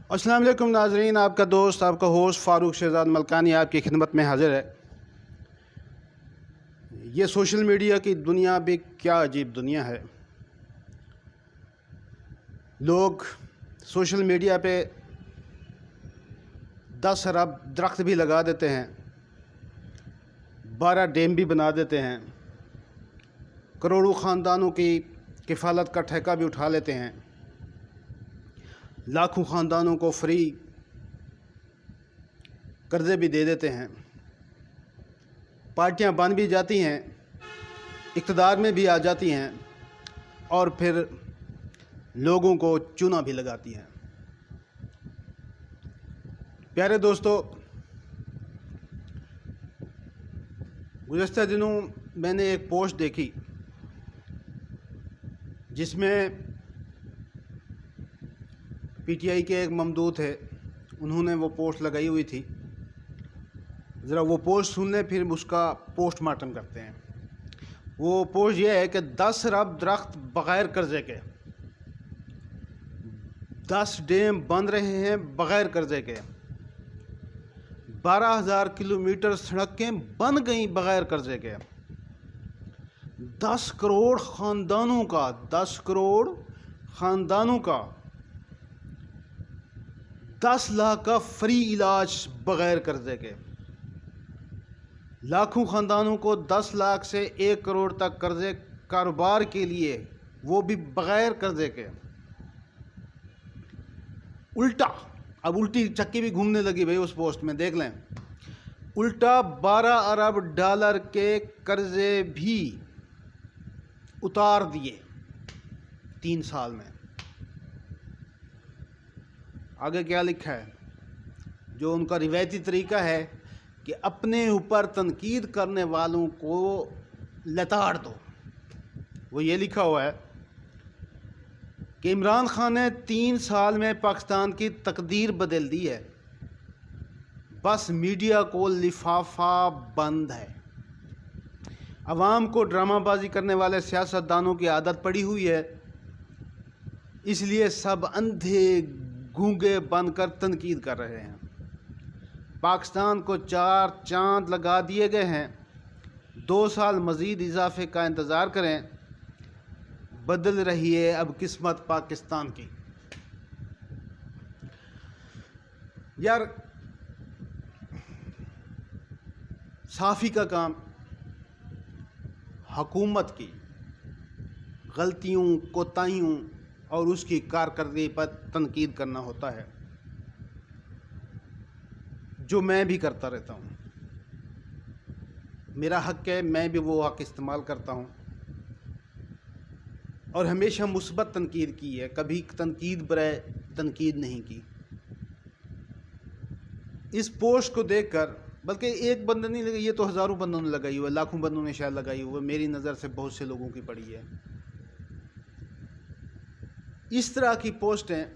अस्सलाम वालेकुम नाजरीन, आपका दोस्त आपका होस्ट फ़ारूक शहज़ाद मलकानी आपकी खिदमत में हाज़िर है। ये सोशल मीडिया की दुनिया भी क्या अजीब दुनिया है। लोग सोशल मीडिया पे 10 अरब दरख्त भी लगा देते हैं, 12 डैम भी बना देते हैं, करोड़ों ख़ानदानों की किफ़ालत का ठेका भी उठा लेते हैं, लाखों ख़ानदानों को फ्री कर्ज़े भी दे देते हैं, पार्टियां बन भी जाती हैं, इक़्तिदार में भी आ जाती हैं और फिर लोगों को चूना भी लगाती हैं। प्यारे दोस्तों, गुज़श्ता दिनों मैंने एक पोस्ट देखी जिसमें पीटीआई के एक ममदूद थे, उन्होंने वो पोस्ट लगाई हुई थी। ज़रा वो पोस्ट सुन लें, फिर उसका पोस्टमार्टम करते हैं। वो पोस्ट ये है कि 10 अरब दरख्त बग़ैर कर्ज़े के, 10 डैम बन रहे हैं बग़ैर कर्ज़े के, 12,000 किलोमीटर सड़कें बन गई बग़ैर कर्ज़े के, 10 करोड़ ख़ानदानों का 10 करोड़ ख़ानदानों का 10 लाख का फ्री इलाज बग़ैर कर्ज़े के, लाखों ख़ानदानों को 10 लाख से 1 करोड़ तक कर्ज़े कारोबार के लिए, वो भी बग़ैर कर्ज़े के। उल्टा, अब उल्टी चक्की भी घूमने लगी भाई उस पोस्ट में, देख लें। उल्टा 12 अरब डॉलर के कर्ज़े भी उतार दिए 3 साल में। आगे क्या लिखा है, जो उनका रिवायती तरीका है कि अपने ऊपर तनकीद करने वालों को लताड़ दो। वो ये लिखा हुआ है कि इमरान खान ने 3 साल में पाकिस्तान की तकदीर बदल दी है, बस मीडिया को लिफाफा बंद है। अवाम को ड्रामाबाजी करने वाले सियासतदानों की आदत पड़ी हुई है, इसलिए सब अंधे गूंगे बनकर तनकीद कर रहे हैं। पाकिस्तान को 4 चांद लगा दिए गए हैं। 2 साल मज़ीद इजाफे का इंतज़ार करें, बदल रही है अब किस्मत पाकिस्तान की। यार, साफ़ी का काम हुकूमत की गलतियों, कोताहियों और उसकी कारकर्दगी पर तनकीद करना होता है, जो मैं भी करता रहता हूँ। मेरा हक़ है, मैं भी वो हक़ इस्तेमाल करता हूँ और हमेशा मुस्बत तनकीद की है, कभी तनकीद बराए तनकीद नहीं की। इस पोस्ट को देखकर, बल्कि एक बंदे नहीं लगा, ये तो हज़ारों बंदों ने लगाई हुई है, लाखों बंदों ने शायद लगाई हुई है, मेरी नज़र से बहुत से लोगों की पड़ी है। इस तरह की पोस्टें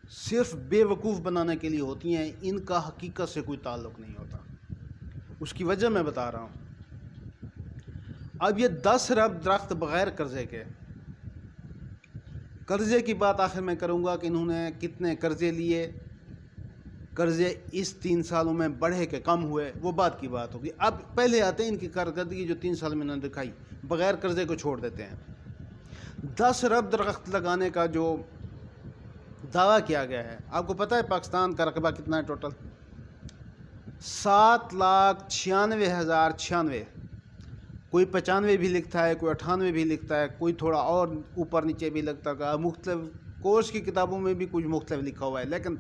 सिर्फ बेवकूफ़ बनाने के लिए होती हैं, इनका हकीकत से कोई ताल्लुक़ नहीं होता। उसकी वजह मैं बता रहा हूँ। अब ये 10 अरब दरख्त बग़ैर कर्ज़े के, कर्ज़े की बात आखिर में करूँगा कि इन्होंने कितने कर्ज़े लिए, कर्ज़े इस 3 सालों में बढ़े के कम हुए, वो बात की बात होगी। अब पहले आते हैं इनकी कारकर्दगी जो 3 साल में इन्होंने दिखाई, बग़ैर कर्ज़े को छोड़ देते हैं। 10 अरब दरख्त लगाने का जो दावा किया गया है, आपको पता है पाकिस्तान का रकबा कितना है टोटल? 7,96,096। कोई 95 भी लिखता है, कोई 98 भी लिखता है, कोई थोड़ा और ऊपर नीचे भी लगता है। मुख्तलिफ कोर्स की किताबों में भी कुछ मुख्तलिफ लिखा हुआ है, लेकिन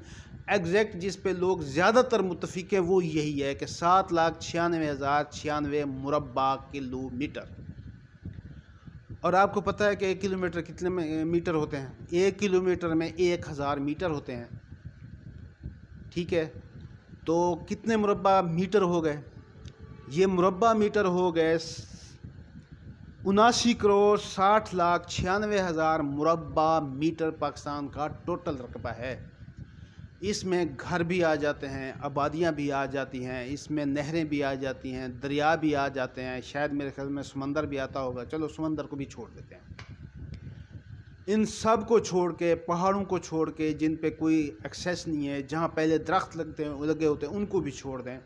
एग्जैक्ट जिस पे लोग ज़्यादातर मुत्तफिक है वो यही है कि 7,96,096 मुरब्बा किलोमीटर। और आपको पता है कि 1 किलोमीटर कितने मीटर होते हैं? 1 किलोमीटर में 1000 मीटर होते हैं, ठीक है? तो कितने मुरब्बा मीटर हो गए? ये मुरब्बा मीटर हो गए 79,60,96,000 मुरब्बा मीटर पाकिस्तान का टोटल रकबा है। इसमें घर भी आ जाते हैं, आबादियाँ भी आ जाती हैं, इसमें नहरें भी आ जाती हैं, दरिया भी आ जाते हैं, शायद मेरे ख्याल में समंदर भी आता होगा, चलो समंदर को भी छोड़ देते हैं। इन सब को छोड़ के, पहाड़ों को छोड़ के जिन पे कोई एक्सेस नहीं है, जहाँ पहले दरख्त लगे होते हैं, उनको भी छोड़ दें।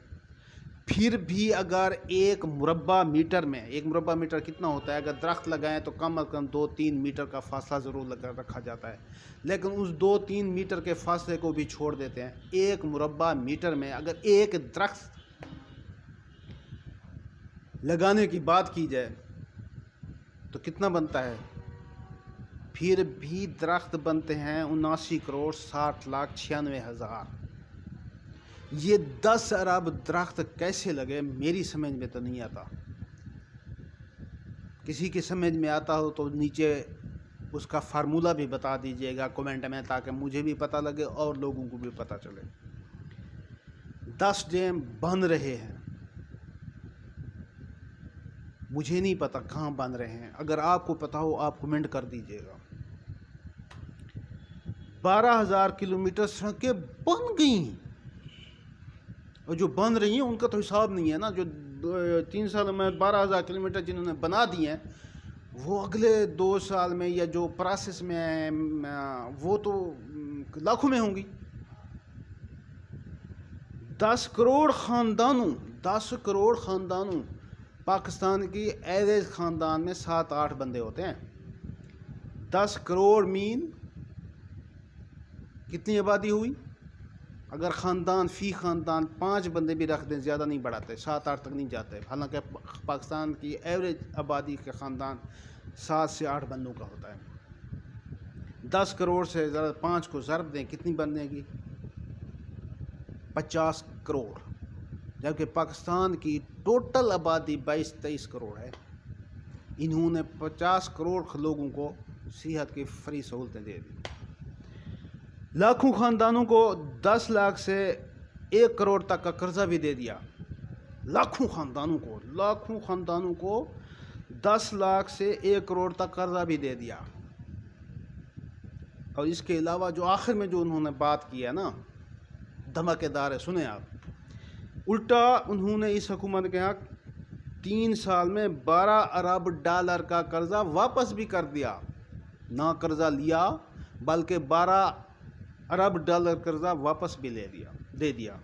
फिर भी अगर एक मुरब्बा मीटर में, एक मुरब्बा मीटर कितना होता है, अगर दरख्त लगाएं तो कम अज़ कम 2-3 मीटर का फासला ज़रूर लगा रखा जाता है, लेकिन उस 2-3 मीटर के फासले को भी छोड़ देते हैं। एक मुरब्बा मीटर में अगर एक दरख्त लगाने की बात की जाए तो कितना बनता है? फिर भी दरख्त बनते हैं 79,60,96,000। ये 10 अरब दरख्त कैसे लगे मेरी समझ में तो नहीं आता। किसी की समझ में आता हो तो नीचे उसका फार्मूला भी बता दीजिएगा कमेंट में, ताकि मुझे भी पता लगे और लोगों को भी पता चले। 10 डैम बन रहे हैं, मुझे नहीं पता कहाँ बन रहे हैं। अगर आपको पता हो आप कमेंट कर दीजिएगा। 12,000 किलोमीटर सड़कें बन गई, और जो बन रही हैं उनका तो हिसाब नहीं है ना। जो 3 साल में 12,000 किलोमीटर जिन्होंने बना दिए हैं, वो अगले 2 साल में या जो प्रोसेस में है वो तो लाखों में होंगी। 10 करोड़ ख़ानदानों, पाकिस्तान की एवरेज ख़ानदान में 7-8 बंदे होते हैं। 10 करोड़ मीन कितनी आबादी हुई? अगर ख़ानदान फ़ी ख़ानदान 5 बंदे भी रख दें, ज़्यादा नहीं बढ़ाते, 7-8 तक नहीं जाते। हालांकि पाकिस्तान की एवरेज आबादी का ख़ानदान 7 से 8 बंदों का होता है। 10 करोड़ से ज़्यादा 5 को ज़रब दें, कितनी बनेगी? 50 करोड़। जबकि पाकिस्तान की टोटल आबादी 22-23 करोड़ है। इन्होंने 50 करोड़ लोगों को सेहत की फ्री सहूलतें दे दी। लाखों ख़ानदानों को 10 लाख से 1 करोड़ तक का कर्जा भी दे दिया। लाखों ख़ानदानों को 10 लाख से 1 करोड़ तक कर्जा भी दे दिया। और इसके अलावा जो आखिर में जो उन्होंने बात की है ना, धमाकेदार है, सुने आप। उल्टा उन्होंने इस हुकूमत के यहाँ 3 साल में 12 अरब डॉलर का कर्जा वापस भी कर दिया। ना कर्जा लिया बल्कि 12 अरब डॉलर कर्जा वापस भी दे दिया।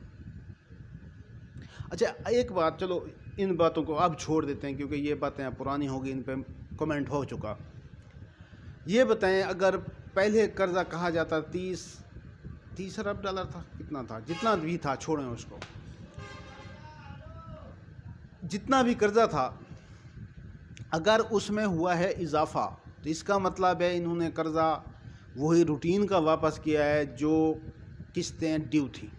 अच्छा, एक बात, चलो इन बातों को अब छोड़ देते हैं क्योंकि ये बातें पुरानी हो गई, इन पे कमेंट हो चुका। ये बताएं, अगर पहले कर्जा कहा जाता 30 अरब डॉलर था, कितना था, जितना भी था, छोड़ें उसको, जितना भी कर्जा था, अगर उसमें हुआ है इजाफा तो इसका मतलब है इन्होंने कर्जा वही रूटीन का वापस किया है जो किस्तें ड्यू थी,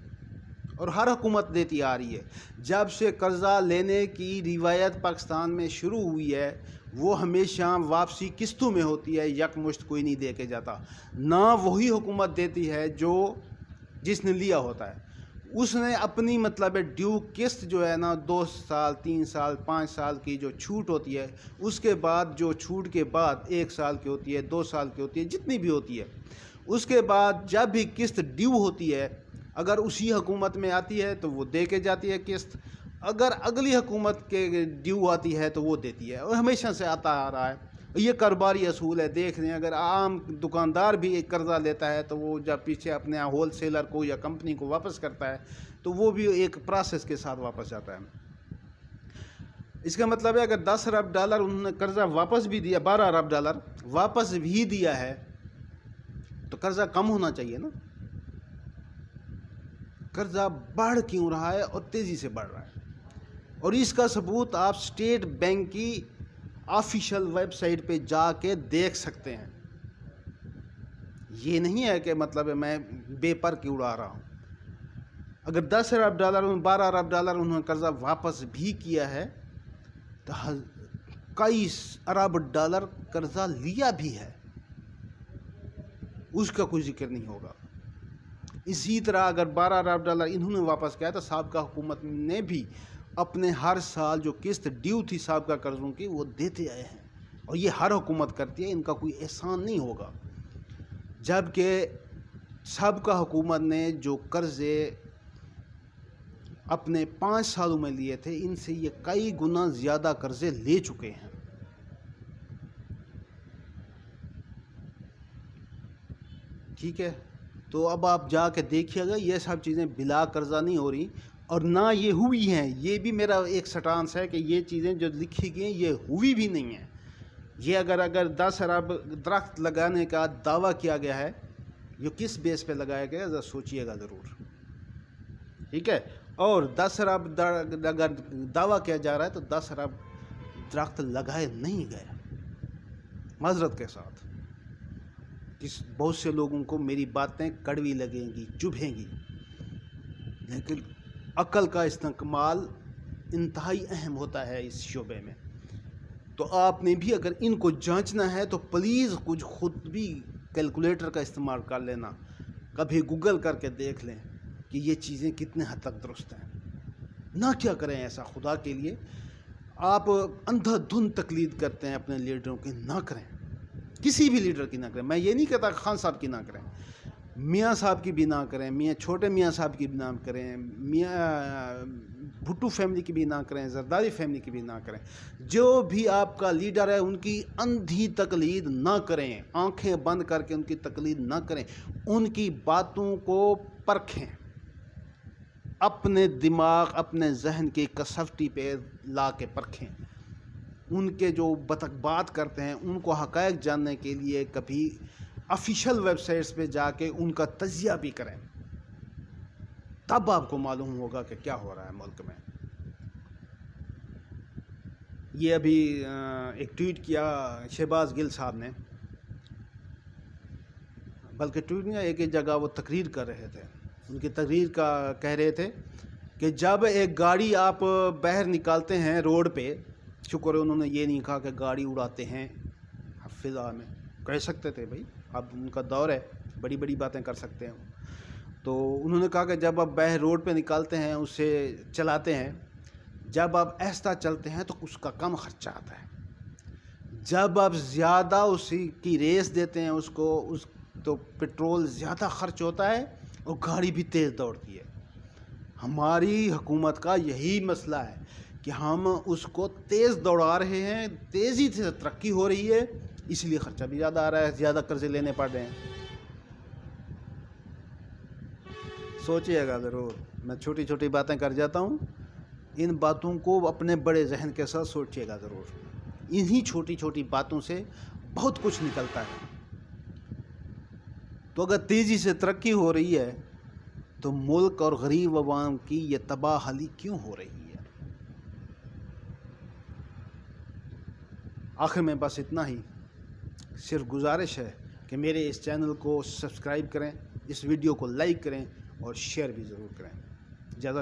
और हर हुकूमत देती आ रही है। जब से कर्जा लेने की रिवायत पाकिस्तान में शुरू हुई है, वो हमेशा वापसी किस्तों में होती है, यकमुश्त कोई नहीं दे के जाता। ना वही हुकूमत देती है जो जिसने लिया होता है, उसने अपनी मतलब ड्यू किस्त जो है ना 2 साल 3 साल 5 साल की जो छूट होती है, उसके बाद जो छूट के बाद 1 साल की होती है, 2 साल की होती है, जितनी भी होती है, उसके बाद जब भी किस्त ड्यू होती है, अगर उसी हुकूमत में आती है तो वो दे के जाती है किस्त, अगर अगली हुकूमत के ड्यू आती है तो वो देती है, और हमेशा से आता आ रहा है। ये कारोबारी असूल है। देख रहे हैं, अगर आम दुकानदार भी एक कर्ज़ा लेता है तो वो जब पीछे अपने होल सेलर को या कंपनी को वापस करता है तो वो भी एक प्रोसेस के साथ वापस जाता है। इसका मतलब है अगर 10 अरब डॉलर उन्होंने कर्ज़ा वापस भी दिया, 12 अरब डॉलर वापस भी दिया है, तो कर्ज़ा कम होना चाहिए ना। कर्ज़ा बढ़ क्यों रहा है और तेज़ी से बढ़ रहा है? और इसका सबूत आप स्टेट बैंक की ऑफिशियल वेबसाइट पे जाके देख सकते हैं। ये नहीं है कि मतलब है मैं बेपर की उड़ा रहा हूँ। अगर 10 अरब डॉलर 12 अरब डॉलर उन्होंने कर्जा वापस भी किया है तो कई अरब डॉलर कर्जा लिया भी है, उसका कोई जिक्र नहीं होगा। इसी तरह अगर 12 अरब डॉलर इन्होंने वापस किया तो साबिका हुकूमत ने भी अपने हर साल जो किस्त ड्यू थी साबिका कर्ज़ों की वो देते आए हैं, और ये हर हुकूमत करती है, इनका कोई एहसान नहीं होगा। जबकि साबिका हुकूमत ने जो कर्ज़े अपने 5 सालों में लिए थे, इनसे ये कई गुना ज़्यादा कर्ज़े ले चुके हैं। ठीक है। तो अब आप जाके देखिएगा, ये सब चीज़ें बिला कर्जा नहीं हो रही, और ना ये हुई हैं। ये भी मेरा एक स्टांस है कि ये चीज़ें जो लिखी गई हैं ये हुई भी नहीं है। ये अगर 10 अरब दरख्त लगाने का दावा किया गया है, ये किस बेस पे लगाया गया ज़रा सोचिएगा ज़रूर, ठीक है। और 10 अरब अगर दावा किया जा रहा है तो 10 अरब दरख्त लगाए नहीं गए, माजरत के साथ। बहुत से लोगों को मेरी बातें कड़वी लगेंगी, चुभेंगी, लेकिन अक्ल का इस्तेमाल इंतहाई अहम होता है इस शोबे में। तो आपने भी अगर इनको जांचना है तो प्लीज़ कुछ खुद भी कैलकुलेटर का इस्तेमाल कर लेना, कभी गूगल करके देख लें कि ये चीज़ें कितने हद तक दुरुस्त हैं। ना क्या करें ऐसा, खुदा के लिए। आप अंधाधुंध तकलीद करते हैं अपने लीडरों की, ना करें, किसी भी लीडर की ना करें। मैं ये नहीं कहता खान साहब की ना करें, मियाँ साहब की भी ना करें, छोटे मियाँ साहब की भी ना करें, भुट्टो फैमिली की भी ना करें, जरदारी फैमिली की भी ना करें। जो भी आपका लीडर है उनकी अंधी तकलीद ना करें, आंखें बंद करके उनकी तकलीद ना करें, उनकी बातों को परखें, अपने दिमाग अपने जहन की कसवटी पे ला के परखें। उनके जो बात करते हैं उनको हक़ाइक़ जानने के लिए कभी ऑफिशियल वेबसाइट्स पे जाके उनका तजिया भी करें, तब आपको मालूम होगा कि क्या हो रहा है मुल्क में। ये अभी एक ट्वीट किया शहबाज गिल साहब ने, बल्कि ट्वीट नहीं, एक जगह वो तकरीर कर रहे थे, उनकी तकरीर का कह रहे थे कि जब एक गाड़ी आप बाहर निकालते हैं रोड पे, शुक्र है उन्होंने ये नहीं कहा कि गाड़ी उड़ाते हैं फिज़ा में, कह सकते थे भाई, अब उनका दौर है, बड़ी बड़ी बातें कर सकते हैं। तो उन्होंने कहा कि जब आप बाहर रोड पे निकालते हैं, उससे चलाते हैं, जब आप ऐसा चलते हैं तो उसका कम खर्चा आता है। जब आप ज़्यादा उसी की रेस देते हैं उस तो पेट्रोल ज़्यादा खर्च होता है और गाड़ी भी तेज़ दौड़ती है। हमारी हुकूमत का यही मसला है कि हम उसको तेज़ दौड़ा रहे हैं, तेज़ी से तरक्की हो रही है, इसलिए ख़र्चा भी ज़्यादा आ रहा है, ज़्यादा कर्ज़े लेने पड़ रहे हैं। सोचिएगा ज़रूर, मैं छोटी छोटी बातें कर जाता हूँ, इन बातों को अपने बड़े जहन के साथ सोचिएगा ज़रूर। इन्हीं छोटी छोटी बातों से बहुत कुछ निकलता है। तो अगर तेज़ी से तरक्की हो रही है तो मुल्क और गरीब अवाम की ये तबाहली क्यों हो रही है? आखिर में बस इतना ही, सिर्फ गुजारिश है कि मेरे इस चैनल को सब्सक्राइब करें, इस वीडियो को लाइक करें और शेयर भी ज़रूर करें। ज़्यादा